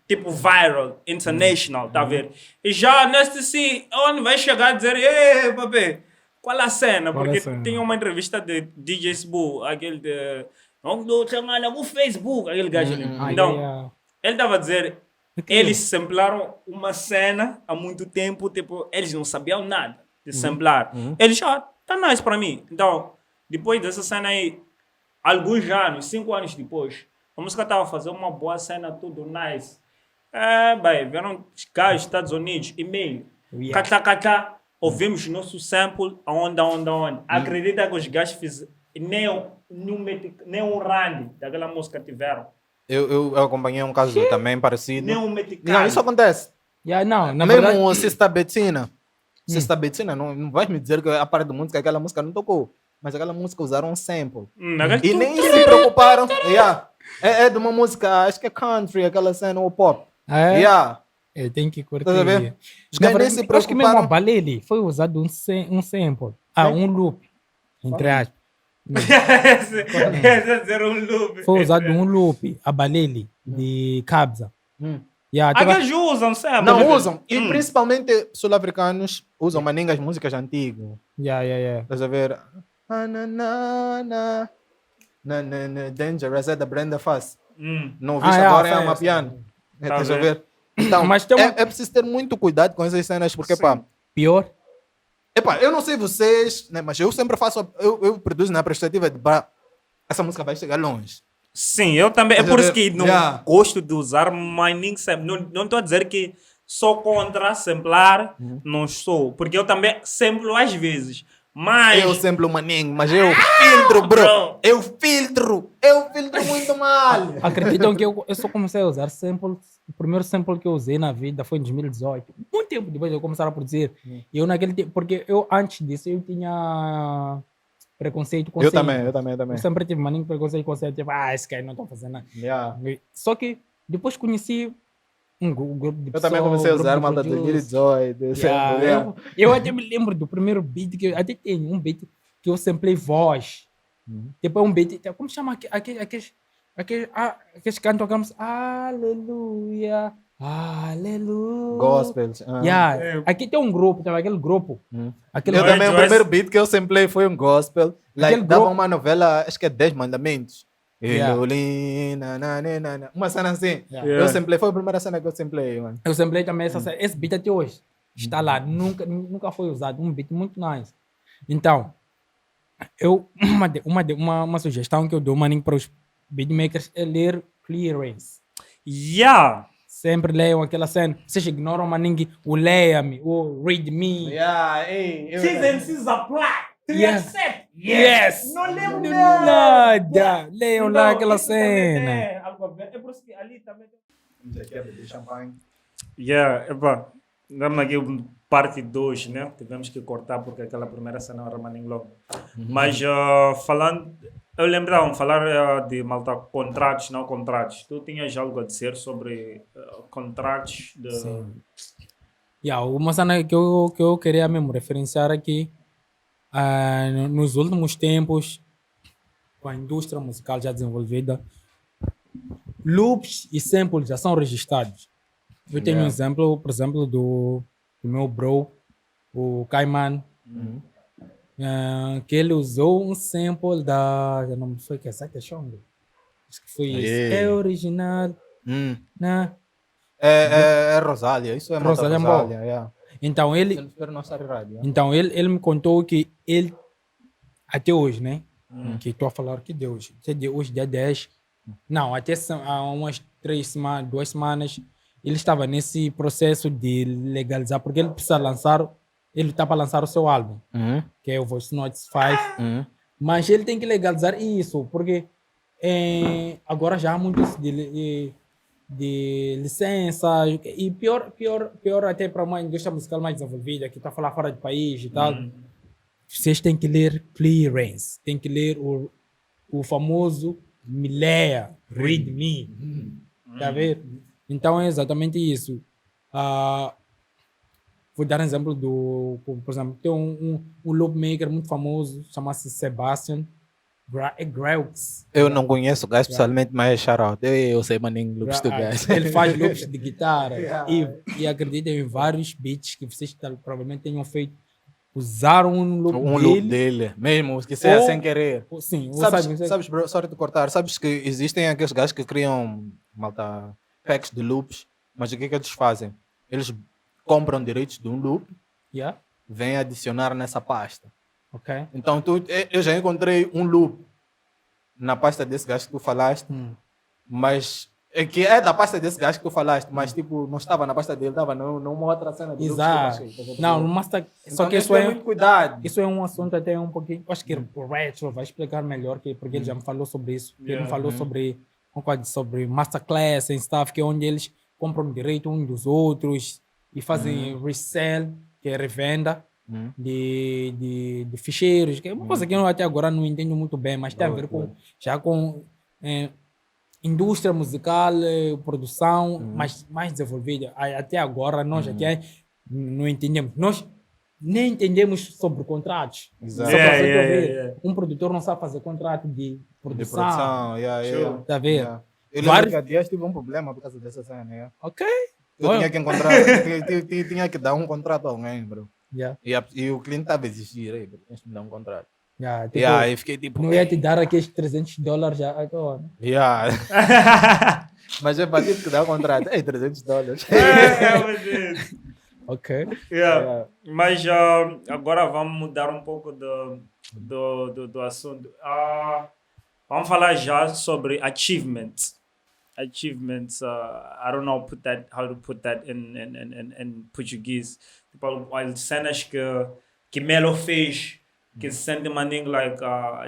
tipo viral, international, tá a ver? E já Nasty C, onde vai chegar a dizer, ei, papi, qual é a cena? Qual é a Porque cena? tem uma entrevista de DJ Sbu, aquele de. Não do chamar no Facebook, aquele gajo ali. Então, ele estava a dizer, eles samplaram uma cena há muito tempo, tipo, eles não sabiam nada de samplar. Eles já, tá nice para mim. Então, depois dessa cena aí, alguns anos, 5 anos depois, a música estava a fazer uma boa cena, tudo nice. Bem, vieram os gajos dos Estados Unidos, e-mail, catá, ouvimos nosso sample, aonde. Acredita que os gajos fizeram, nem um rand daquela música tiveram. Eu acompanhei um caso também parecido. Nem um Não, meticano. isso acontece. Não, na Mesmo verdade, o Sista Bettina. Sista Bettina, não vai me dizer que a parte da música, aquela música não tocou. Mas aquela música usaram um sample. E nem se preocuparam. É de uma música, acho que é country, aquela cena, ou pop. tem que curtir. Estás a ver? Os Na gajos nem verdade, se eu acho que mesmo a preocuparam. Balele foi usado um sample. Um loop, entre aspas. Esse era um loop. Foi usado um loop, a Balele, de Kabza. Yeah, até Aqueles usam sempre. Não usam. E principalmente sul-africanos usam maningas músicas antigas. yeah. Estás a ver? Ah, Dangerous é da Brenda Fass. Não viste agora em Amapiano. Estás a ver? Então, Mas tem uma- é preciso ter muito cuidado com essas cenas, porque, pá, Pior. eu não sei vocês, né, mas eu sempre faço, eu produzo na perspectiva de, pá, essa música vai chegar longe. Sim, eu também. É Estás a por ver? isso que não Yeah. gosto de usar mining sample. Não estou a dizer que sou contra samplar, não sou. Porque eu também samplo às vezes. Mas. Eu sempre maninho, mas eu filtro, bro. Bro. Eu filtro muito mal. Acreditam que eu só comecei a usar samples. O primeiro sample que eu usei na vida foi em 2018. Muito tempo depois de eu começar a produzir. E eu naquele tempo, porque eu antes disso eu tinha preconceito com Eu samples. também. Eu sempre tive maninho preconceito com samples. Tipo, esse cara não está fazendo nada. Yeah. Só que depois conheci um grupo de Eu pessoas. também comecei a usar grupo malta de de producers. 2018. Yeah, sempre, yeah. eu até me lembro do primeiro beat que até tenho um beat que eu samplei voz. Tipo, é um beat. Como chama aqueles cantam aquelas aleluia, aleluia. Gospels. Yeah. Aqui tem um grupo, tem aquele grupo. Aquele Eu grupo. também, o primeiro beat que eu samplei foi um gospel. Like, Aquele dava grupo- uma novela, acho que é 10 Mandamentos. Yeah. Uma cena assim. Yeah. Eu samplei, foi a primeira cena que eu samplei, mano. Eu samplei também esse beat até hoje. Está lá, nunca foi usado. Um beat muito nice. Então, uma sugestão que eu dou, maninho, para os beatmakers é ler clearance. Yeah. Sempre leiam aquela cena. Vocês ignoram, maninho, o leia-me, o read-me. Yeah, ei, MCs apply. Yeah. Yes! Não lembro Nada! Leiam lá aquela isso também cena. tem algo a ver. É por isso que ali também tem. champanhe. Yeah, epá. Damos aqui parte 2, né? Tivemos que cortar porque aquela primeira cena era maninho logo. Mas falando, eu lembrava, falar de malta contratos, não contratos. Tu tinhas algo a dizer sobre contratos de... Yeah, uma cena que eu queria mesmo referenciar aqui, nos últimos tempos, com a indústria musical já desenvolvida, loops e samples já são registrados. Eu tenho um exemplo, por exemplo, do meu bro, o Kaiman, que ele usou um sample da... Já não me foi que é Sete Chong. Acho que foi isso. Yeah. É original, né? É Rosália, isso é malta Rosália Rosália. Mbó. Yeah. Então ele, Espero não estar errado. Yeah. Então, ele me contou que ele, até hoje, né? Que estou a falar que de hoje. Hoje, dia 10. Não, até há umas 2 semanas, ele estava nesse processo de legalizar, porque ele precisa lançar, ele está para lançar o seu álbum, que é o Voice Notes 5. Mas ele tem que legalizar isso, porque agora já há muito isso de licença, e pior até para uma indústria musical mais desenvolvida, que está a falar fora do país e tal. Vocês têm que ler clearance, tem que ler o famoso me leia, read me. Tá a ver? Então é exatamente isso. Vou dar um exemplo por exemplo, tem um loop maker muito famoso, chama-se Sebastian Graux. Eu não conheço o gajo pessoalmente, mas é shout-out. Eu sei maninho loops do gajo. Ele faz loops de guitarra e acredita em vários beats que vocês provavelmente tenham feito. Usaram um loop Um dele. loop dele, mesmo, que seja Ou- sem querer. Sim, ou Sabes, bro, sorry de cortar, sabes que existem aqueles gajos que criam malta packs de loops, mas o que é que eles fazem? Eles compram direitos de um loop, Yeah? vêm adicionar nessa pasta. Ok. Então eu já encontrei um loop na pasta desse gajo que tu falaste, mas é que é da pasta desse gajo que tu falaste, mas tipo, não estava na pasta dele, estava numa outra cena de loops que eu Exato. achei, tá a ver? Não, no master. Então, Só que tem isso ter muito cuidado. isso é um assunto até um pouquinho. Acho que o Retro vai explicar melhor, porque ele já me falou sobre isso. Ele me falou sobre masterclass e stuff, que é onde eles compram direito uns dos outros e fazem resell, que é revenda de ficheiros, que é uma coisa que eu até agora não entendo muito bem, mas tem a ver com indústria musical, produção mais desenvolvida. Até agora nós aqui não entendemos. Nós nem entendemos sobre contratos. Exato. Só pra você Yeah, ver, yeah. Um produtor não sabe fazer contrato de De produção. produção, yeah. Tá a ver? Yeah. Eu lembro Vários- que há dias tive um problema por causa dessa cena, né? Ok. Eu Well, tinha que encontrar, tinha que dar um contrato a alguém, bro. yeah, E o cliente estava a exigir, aí, bro, tens que me dar um contrato. yeah, tipo, Yeah, aí fiquei tipo, não ia te dar aqueles $300 já agora. yeah. Mas eu tive que dar um contrato. Ei, $300. Mas Ok. yeah. Mas agora vamos mudar um pouco do assunto. Vamos falar já sobre achievements. Achievements. I don't know how to put that in Portuguese. Tipo, as cenas que Melo fez, que se sente maninho like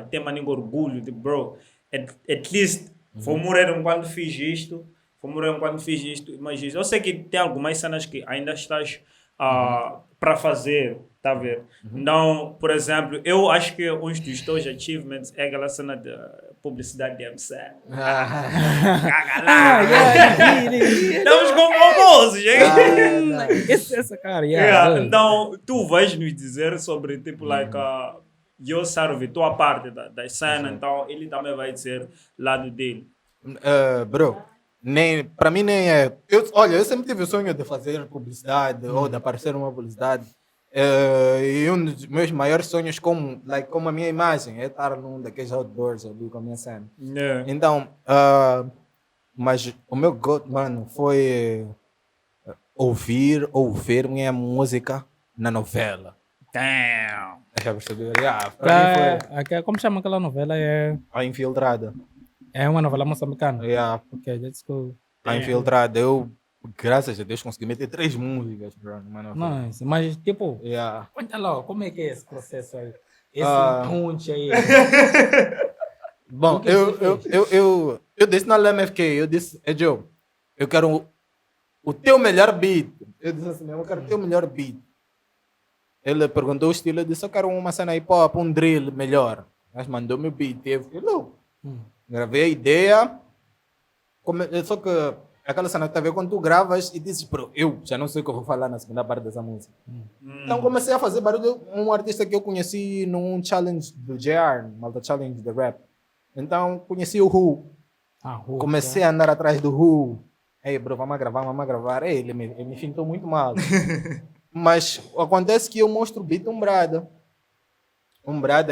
tem maninho orgulho de bro. At least foi morrer enquanto fiz isto. Foi morrer enquanto fiz isto. Mas eu sei que tem algumas cenas que ainda estás para fazer, tá a ver? Então, por exemplo, eu acho que um dos teus achievements é aquela cena de publicidade de MC. Estamos com famosos, gente. Essa cara, yeah. Yeah, então, tu vais nos dizer sobre, tipo, like, eu serve tua parte da cena, então ele também vai dizer lado dele. Bro, para mim nem é. Olha, eu sempre tive o sonho de fazer publicidade ou de aparecer numa publicidade. E um dos meus maiores sonhos, como a minha imagem, é estar num daqueles outdoors ali com a minha cena. Yeah. Então, mas o meu goal, mano, foi ouvir minha música na novela. Damn. Já percebeu? Yeah, para mim foi Como chama aquela novela? A Infiltrada. É uma novela moçambicana. Yeah. Ok, let's go. A Infiltrada. Eu, graças a Deus, consegui meter 3 músicas, bro, numa novela. Nice. Mas, tipo, Yeah. conta lá, como é que é esse processo aí? Esse punch aí. Bom, O que você eu disse na LMFK, eu disse, Joe, eu quero o teu melhor beat. Eu disse assim, eu quero o teu melhor beat. Ele perguntou o estilo, eu disse, eu quero uma cena hip hop, um drill melhor. Mas mandou-me o beat, eu fiquei louco. Gravei a ideia, só que aquela cena que tá a ver quando tu gravas e dizes, bro, eu já não sei o que eu vou falar na segunda parte dessa música. Então comecei a fazer barulho, um artista que eu conheci num challenge do JR, Malta Challenge de rap. Então conheci o Who, comecei a andar atrás do Who. Ei, bro, vamos a gravar. Ei, ele me fintou muito mal. Mas acontece que eu mostro o beat um brada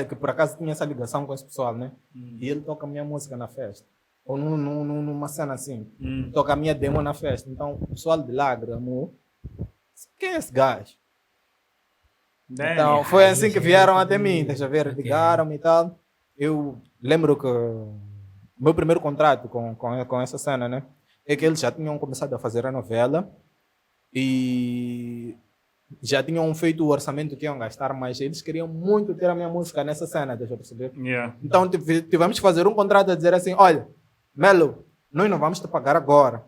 que por acaso tinha essa ligação com esse pessoal, né? E ele toca a minha música na festa. Ou numa cena assim. Toca a minha demo na festa. Então o pessoal de lá gramou. Quem é esse gajo? Então foi assim que vieram até mim, deixa eu ver, ligaram-me e tal. Eu lembro que o meu primeiro contrato com essa cena, né? É que eles já tinham começado a fazer a novela e já tinham feito o orçamento que iam gastar, mas eles queriam muito ter a minha música nessa cena, deixa eu perceber. Yeah. Então tivemos que fazer um contrato a dizer assim, olha, Melo, nós não vamos te pagar agora,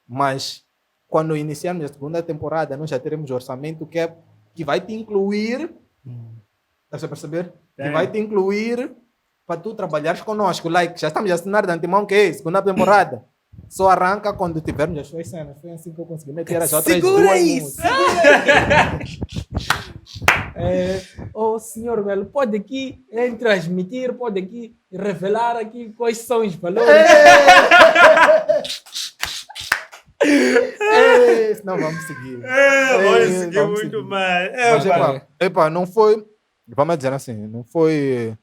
mas quando iniciarmos a segunda temporada, nós já teremos orçamento que vai te incluir, deixa eu perceber? Que vai te incluir para tu trabalhares conosco, like, já estamos a assinar de antemão que é segunda temporada. Só arranca quando tivermos as suas cenas. Foi assim que eu consegui meter as outras Segura duas isso! músicas. Ô senhor Melo, pode aqui transmitir, pode aqui revelar aqui quais são os valores. Senão vamos seguir. Vamos seguir vamos muito seguir. mais. Mas, epa, não foi, vamos dizer assim, não foi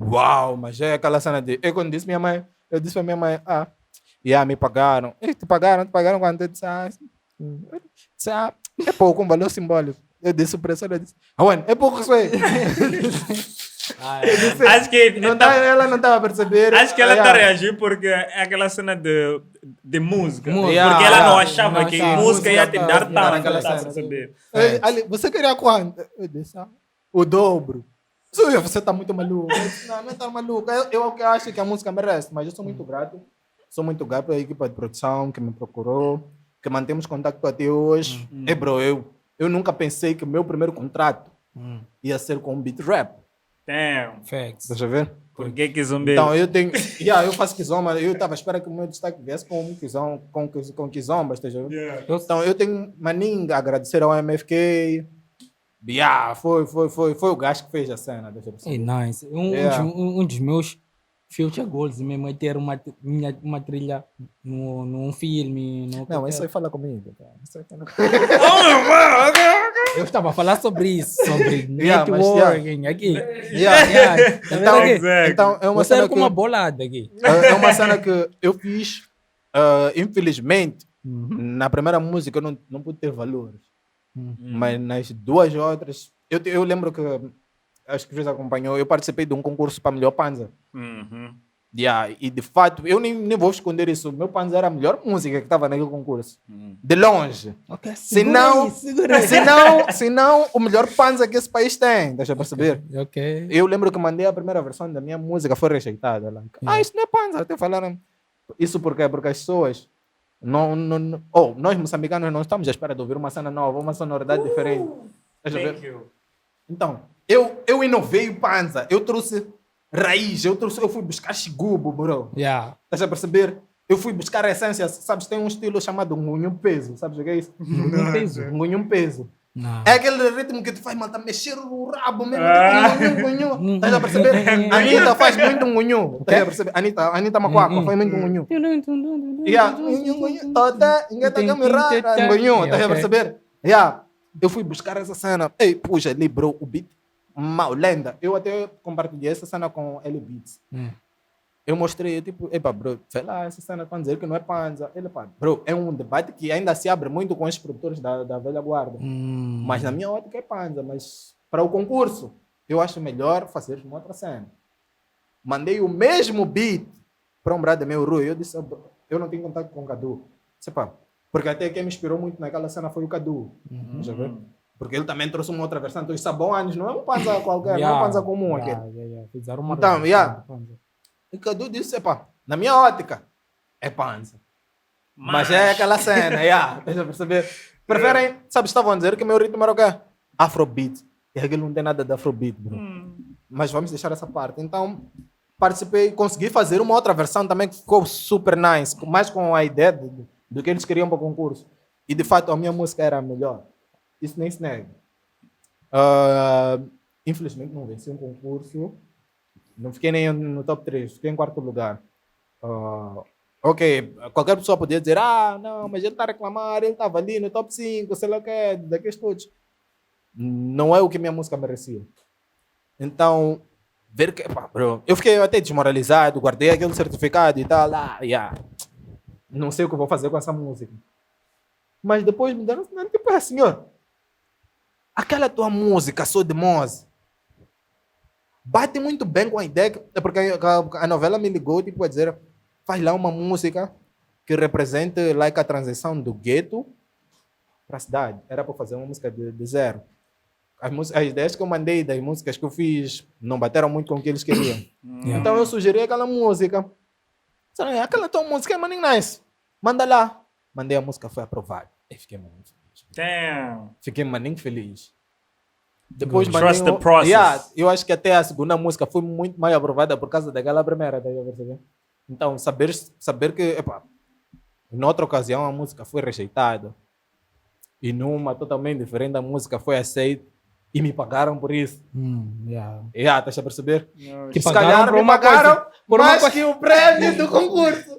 uau, mas é aquela cena de, eu quando disse minha mãe, eu disse para minha mãe, me pagaram. Te pagaram quanto? Eu disse, é pouco, um valor simbólico. Eu disse o preço, ela disse, é pouco isso aí. Acho que Ela não estava a perceber. Acho que ela está a reagir porque é aquela cena de música. Música. Porque ela não achava Não que achava. música ia te dar Música, tanto. aquela Tá a cena. perceber? Ali, você queria quanto? Eu disse, o dobro. Você está muito maluco. Eu disse, não está maluco. Eu que acho que a música merece, mas eu sou muito grato. Sou muito grato à equipa de produção que me procurou, que mantemos contato até hoje. Bro, eu nunca pensei que o meu primeiro contrato ia ser com beat rap. Damn. Facts. Deixa eu ver. Por que zumbi? Então, eu tenho... eu faço Kizomba. Eu estava à espera que o meu destaque viesse com Kizomba, esteja vendo? Yeah. Então, eu tenho maninga a agradecer ao MFK. Foi o gajo que fez a cena. Deixa eu Hey, perceber. nice. Yeah. Um dos meus future goals mesmo é ter uma trilha num filme. Não, isso aí fala comigo. Tá? Isso aí fala Eu estava a falar sobre isso, sobre Yeah, mas, networking aqui. Yeah. Tá vendo aqui? Então, é uma Você era cena com que uma bolada aqui. é uma cena que eu fiz, infelizmente, na primeira música eu não pude ter valores. Mas nas duas outras, eu lembro que, acho que o Chris acompanhou, eu participei de um concurso para melhor Panza. Yeah, e de fato, eu nem vou esconder isso, o meu Panza era a melhor música que estava naquele concurso. De longe. Ok, Senão, senão, o melhor Panza que esse país tem, deixa eu perceber. Ok. Eu lembro que mandei a primeira versão da minha música, foi rejeitada. Like, isso não é Panza. Até falaram. Isso porque as pessoas. Nós moçambicanos não estamos à espera de ouvir uma cena nova, uma sonoridade diferente. Deixa eu ver. Então, eu inovei o Panza. Eu trouxe raiz. Eu fui buscar chigubo, bro. Yeah. Deixa eu perceber. Eu fui buscar a essência. Sabes, tem um estilo chamado ngunhum peso. Sabes o que é isso? Ngunhum peso? Ngunhum peso. Não. É aquele ritmo que te faz mandar mexer o rabo mesmo. Tipo, ngunhum. Estás a perceber? Anitta faz muito ngunhum. Estás a perceber? Anitta Macuaco faz muito ngunhum. Yeah. Ngunhum. Toda. Engata câmera. Ngunhum. Estás a perceber? Yeah. Eu fui buscar essa cena. Ei, puxa, ali, bro, o beat. Mal, lenda. Eu até compartilhei essa cena com L Beats. Eu mostrei, tipo, epa, bro, sei lá, essa cena para dizer que não é Panza. Ele, pá, bro, é um debate que ainda se abre muito com os produtores da velha guarda. Mas na minha ótica é Panza. Mas para o concurso, eu acho melhor fazer uma outra cena. Mandei o mesmo beat para um brother meu, Rui. Eu disse, eu não tenho contato com o Cadu. Disse, pá, porque até quem me inspirou muito naquela cena foi o Cadu. Já vê? Porque ele também trouxe uma outra versão. Então, os Sabones não é um Panza qualquer, não é um Panza comum aquele. Fizeram uma Então, revolução. E o Cadu disse, epá, na minha ótica, é Panza. Mas é aquela cena, deixa eu perceber. Preferem, sabe, estavam a dizer que meu ritmo era o quê? Afrobeat. E aquilo não tem nada de Afrobeat, bro. Mas vamos deixar essa parte. Então, participei, consegui fazer uma outra versão também que ficou super nice, mais com a ideia do que eles queriam para o concurso. E, de fato, a minha música era a melhor. Isso nem se nega. Infelizmente, não venci um concurso. Não fiquei nem no top 3, fiquei em quarto lugar. Ok, qualquer pessoa podia dizer, não, mas ele está a reclamar, ele estava ali no top 5, sei lá o que é, daqueles todos. Não é o que minha música merecia. Então, ver que, bro, eu fiquei até desmoralizado, guardei aquele certificado e tal, não sei o que eu vou fazer com essa música. Mas depois me deram, tipo, senhor, aquela tua música, Sou de Moze, bate muito bem com a ideia, porque a novela me ligou, tipo, a dizer, faz lá uma música que represente like, a transição do gueto para a cidade. Era para fazer uma música de zero. As ideias que eu mandei das músicas que eu fiz não bateram muito com o que eles queriam. Então eu sugeri aquela música. Aquela tua música é maninho nice. Manda lá. Mandei a música, foi aprovada. E fiquei maninho feliz. Damn. Fiquei maninho feliz. Depois Trust the process. Eu acho que até a segunda música foi muito mais aprovada por causa daquela primeira. Então, saber que, em outra ocasião a música foi rejeitada e numa totalmente diferente a música foi aceita e me pagaram por isso. Estás a perceber? Que se calhar me pagaram mais que o prêmio do concurso.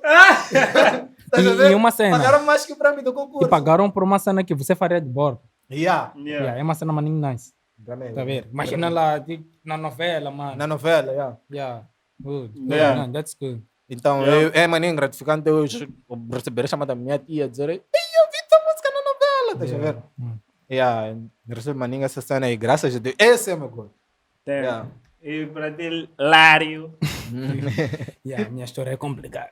E uma cena. Pagaram mais que o prêmio do concurso. E pagaram por uma cena que você faria de bordo. É uma cena maninho nice. Tá vendo? Imagina lá na novela, mano. Na novela, Good. Yeah. No, that's good. Então, é maninho gratificante eu receber a chamada da minha tia dizer, eu vi tua música na novela, tá vendo? Recebo maninho essa cena aí, graças a Deus. Esse é o meu gol. E para ti, Lário. Minha história é complicada.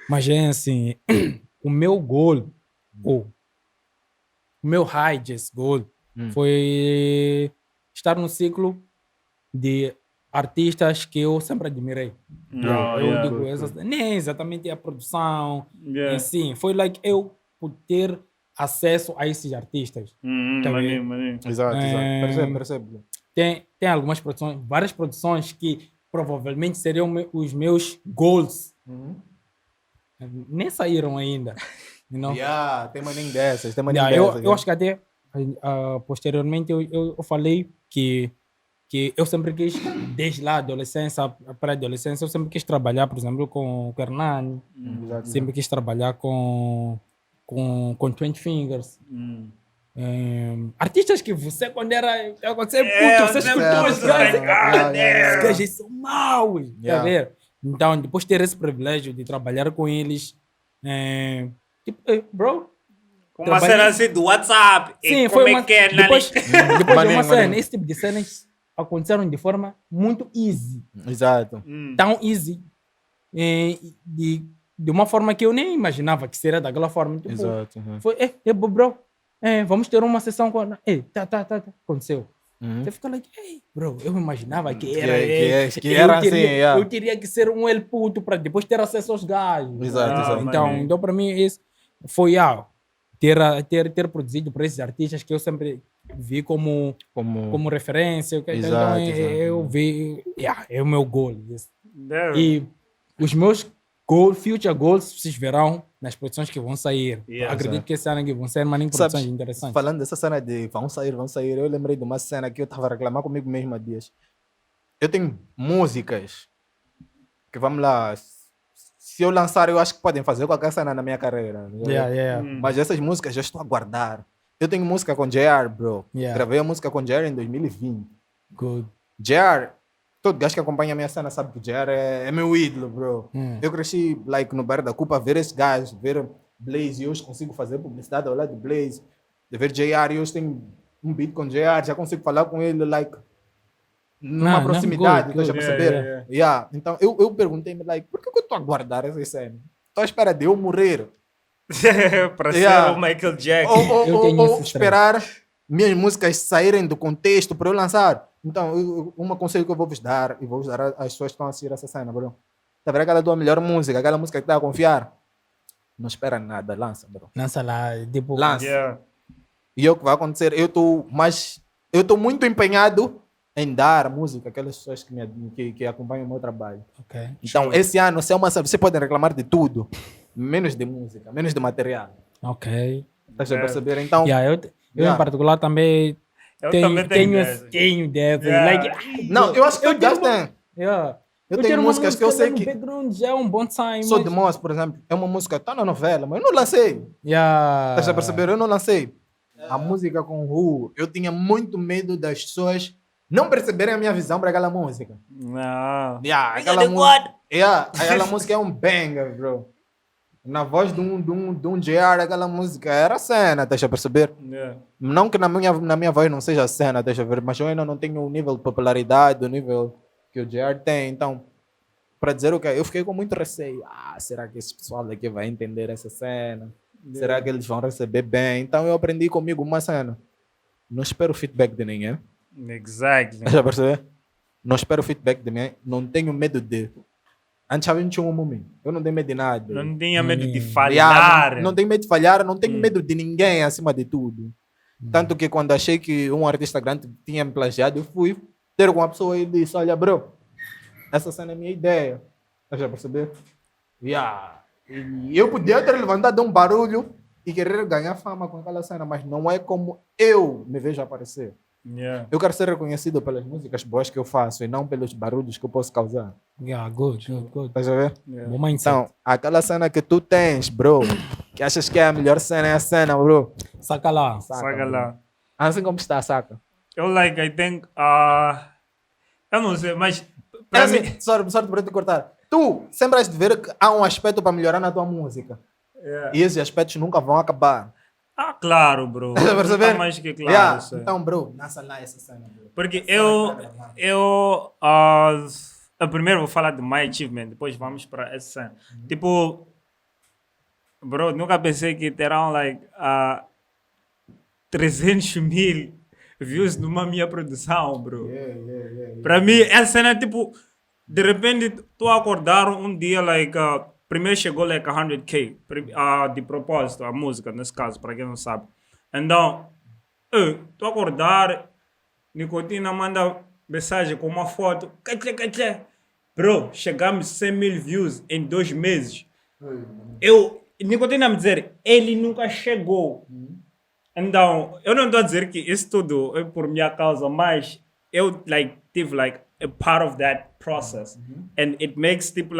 Mas é assim, o meu gol, o meu highest goal foi estar no ciclo de artistas que eu sempre admirei. Eu digo, nem exatamente a produção, assim, foi like eu ter acesso a esses artistas. Maninho. Exato. Percebe. Tem algumas produções, várias produções que provavelmente seriam os meus goals. Nem saíram ainda. Tem maninho dessas, eu acho que até posteriormente eu falei que que eu sempre quis, desde lá, adolescência, pré-adolescência, eu sempre quis trabalhar, por exemplo, com o Hernani, sempre quis trabalhar com 20 Fingers. Artistas que você, quando era. Quando você puto, você escutou os gajos. Os gajos são maus. Tá Yeah. vendo? Então, depois de ter esse privilégio de trabalhar com eles, tipo, bro. Com uma cena assim do WhatsApp. Sim, e foi como uma. é que é, Depois, Nani? depois de uma Maninho, cena, maninho. esse tipo de cenas aconteceram de forma muito easy. Exato. Tão easy. De uma forma que eu nem imaginava que seria daquela forma. Tipo, Exato. foi, bro, vamos ter uma sessão com. Tá. Aconteceu. Você fica like, bro, eu imaginava que era. Que era assim, Eu teria que ser um el puto para depois ter acesso aos gajos. Exato. Então para mim, isso foi ter produzido para esses artistas que eu sempre vi como referência. Então Exato. eu vi, é o meu goal. Yeah. E os meus future goals, vocês verão nas produções que vão sair. Yeah, Acredito que esse ano aqui vão ser maninho Sabes, produções interessantes. falando dessa cena de vão sair, eu lembrei de uma cena que eu estava a reclamar comigo mesmo há dias. Eu tenho músicas que, vamos lá, se eu lançar, eu acho que podem fazer qualquer cena na minha carreira. Yeah. Mas essas músicas eu estou a guardar. Eu tenho música com JR, bro. Yeah. Gravei a música com JR em 2020. Good. JR, todo gajo que acompanha a minha cena sabe que JR é meu ídolo, bro. Hum. Eu cresci like, no Bar da Culpa, ver esse gajo, ver Blaze, e hoje consigo fazer publicidade ao lado de Blaze, de ver JR, e hoje tenho um beat com JR, já consigo falar com ele, like, numa proximidade, good, estás a good. perceber? Yeah. Então eu perguntei-me, like, por que eu estou a guardar essa cena? Estou à espera de eu morrer. Para Yeah. ser o Michael Jackson. Eu tenho Ou esse esperar minhas músicas saírem do contexto para eu lançar. Então, um conselho que eu vou vos dar, e vou vos dar às pessoas que estão a assistir essa cena, bro. Tá vendo aquela tua melhor música, aquela música que está a confiar? Não espera nada, lança, bro. Lança lá, tipo. Lança. Yeah. E é o que vai acontecer. Eu estou muito empenhado em dar música àquelas pessoas que acompanham o meu trabalho. Ok. Então, esse ano, se é uma, você pode reclamar de tudo, menos de música, menos de material. Ok. Estás a perceber? Então, Yeah, eu Yeah. em particular também Eu tenho, também tenho tenho dessas. dessas. Yeah. Like, não, eu acho que eu eu gasto. tenho yeah. Eu ter tenho uma músicas que eu música sei lá que. no background já é um bom time. Sou mas- de Moço, por exemplo, é uma música que está na novela, mas eu não lancei. Yeah. Estás a perceber? Eu não lancei. A música com o Ru, eu tinha muito medo das pessoas não perceberem a minha visão para aquela música. Não. Yeah, aquela música é um banger, bro. Na voz de um JR, aquela música era cena, estás a perceber? Yeah. Não que na minha voz não seja cena, deixa eu ver, mas eu ainda não tenho o nível de popularidade, o nível que o JR tem. Então, para dizer o que eu fiquei com muito receio. Será que esse pessoal daqui vai entender essa cena? Será que eles vão receber bem? Então, eu aprendi comigo uma cena. Não espero feedback de ninguém. Exactly. Já percebeu? Não espero feedback de ninguém. Não tenho medo de. Antes havia um momento. Eu não tenho medo de nada. Não tinha medo de Yeah, falhar. não tenho medo de falhar, não tenho medo de ninguém acima de tudo. Tanto que quando achei que um artista grande tinha me plagiado, eu fui ter com a pessoa e disse: olha, bro, essa cena é minha ideia. Estás a perceber? Yeah. E eu podia ter levantado um barulho e querer ganhar fama com aquela cena, mas não é como eu me vejo aparecer. Yeah. Eu quero ser reconhecido pelas músicas boas que eu faço e não pelos barulhos que eu posso causar. Yeah, good. Estás a ver? Yeah. Bom mindset. Então, aquela cena que tu tens, bro, que achas que é a melhor cena, é a cena, bro. Saca lá. Saca bro. lá. Assim como está, saca? Eu like, I think, eu não sei, mas É para assim, mim, sorte por te cortar. Tu sempre has de ver que há um aspecto para melhorar na tua música. Yeah. E esses aspectos nunca vão acabar. Claro, bro. Estás a perceber? Tá mais que claro. Yeah. isso é. Então, bro, lança lá essa cena, bro. Porque eu primeiro vou falar do My Achievement, depois vamos para essa cena. Tipo, bro, nunca pensei que terão like 300 mil views numa minha produção, bro. Para mim, essa cena, tipo, de repente, tu acordar um dia, like, primeiro chegou, like, 100k, de propósito, a música, nesse caso, para quem não sabe. Então, tu acordar, Nicotina manda mensagem com uma foto, bro, chegamos 100 mil views em 2 meses. Nicotina me dizer, ele nunca chegou. Então, eu não estou a dizer que isso tudo é por minha causa, mas eu tive a part of that process. And it makes tipo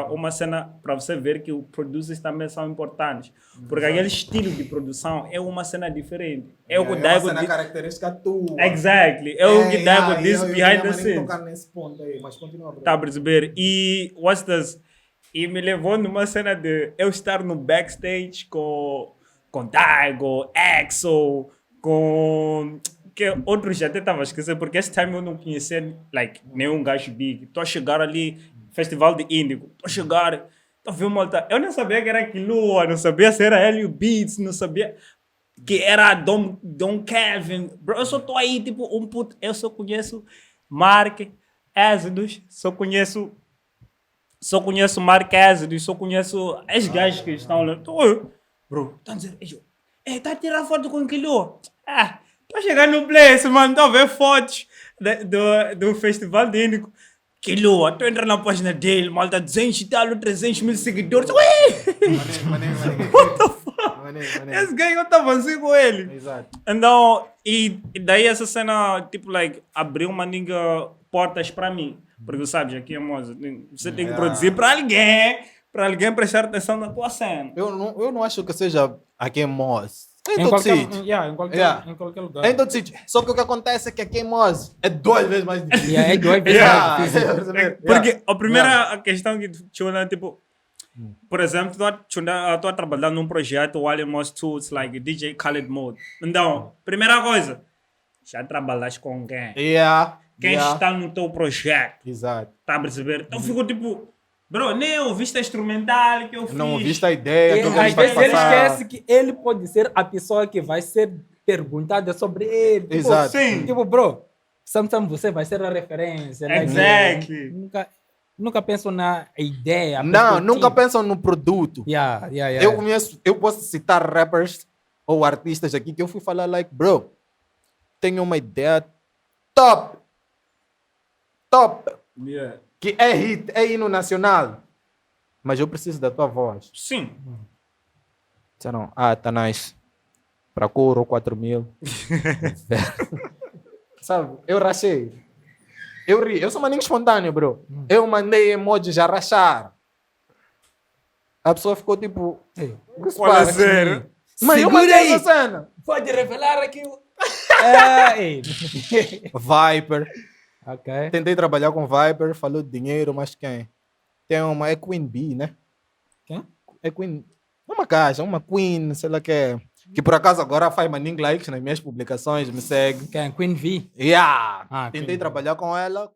uma cena para você ver que os producers também são importantes. Porque aquele estilo de produção é uma cena diferente. É o que o uma Daigo cena característica tua. Exactly. É o que o Daigo diz behind the scenes. tocar nesse ponto aí, mas continua. Tá a perceber? E what's this? E me levou numa cena de eu estar no backstage com Daigo, Exo, com que outros até estava a esquecer, porque esse time eu não conhecia nenhum gajo big. Estou a chegar ali, Festival de Índigo, estou a chegar, estou a ver uma alta. Eu não sabia que era Kilua, não sabia se era Helio Beats, não sabia que era Dom Kevin. Bro, eu só estou aí, tipo, um puto. Eu só conheço Mark Ézidos, só conheço Mark Ézidos, só conheço os gajos que estão lá. Bro, estão a dizer, tá a tirar foto com Kilua. Tô chegando no place, mano, tô a ver fotos do Festival de Índico. Kilua, tô entrando na página dele, malta 200 e tal, 300 mil seguidores. Ué! What the fuck? Esse guy eu tava assim com ele. Exato. Então, e daí essa cena, tipo, abriu uma portas pra mim. Porque, sabe, aqui é moça, você tem que produzir pra alguém prestar atenção na tua cena. Eu não acho que seja aqui em Moz. Em qualquer lugar. Em todo sítio. Só que o que acontece é que aqui em Moz é 2 vezes mais difícil. É 2 vezes mais difícil. Porque a primeira questão que tinha, tipo, por exemplo, estou a trabalhar num projeto, o Alemos Tools, DJ Khaled Mode. Então, primeira coisa, já trabalhaste com quem? Quem está no teu projeto? Exato. Tá a perceber? Então fico tipo, bro, nem ouviste a instrumental que eu fiz. Não ouviste a ideia. Às vezes ele esquece que ele pode ser a pessoa que vai ser perguntada sobre ele. Tipo, Exato. Sim. Tipo, bro, sometimes você vai ser a referência. Né? Exactly. Nunca penso na ideia. Nunca pensam no produto. Yeah. Eu posso citar rappers ou artistas aqui que eu fui falar bro, tenho uma ideia top. Yeah. Que é hit, é hino nacional. Mas eu preciso da tua voz. Sim. Disseram, tá nice. Procuro 4 mil. Sabe, eu rachei. Eu ri. Eu sou maninho espontâneo, bro. Eu mandei emojis a rachar. A pessoa ficou tipo... Qual é sério? Mas eu mandei essa cena. Pode revelar aqui. Viper. Ok. Tentei trabalhar com Viper, falou de dinheiro, mas quem? Tem uma, é Queen Bee, né? Quem? É Queen, uma caixa, uma Queen, sei lá que é. Que por acaso agora faz maning likes nas minhas publicações, me segue. Quem? Queen V? Yeah! Ah, Tentei Queen V. trabalhar com ela,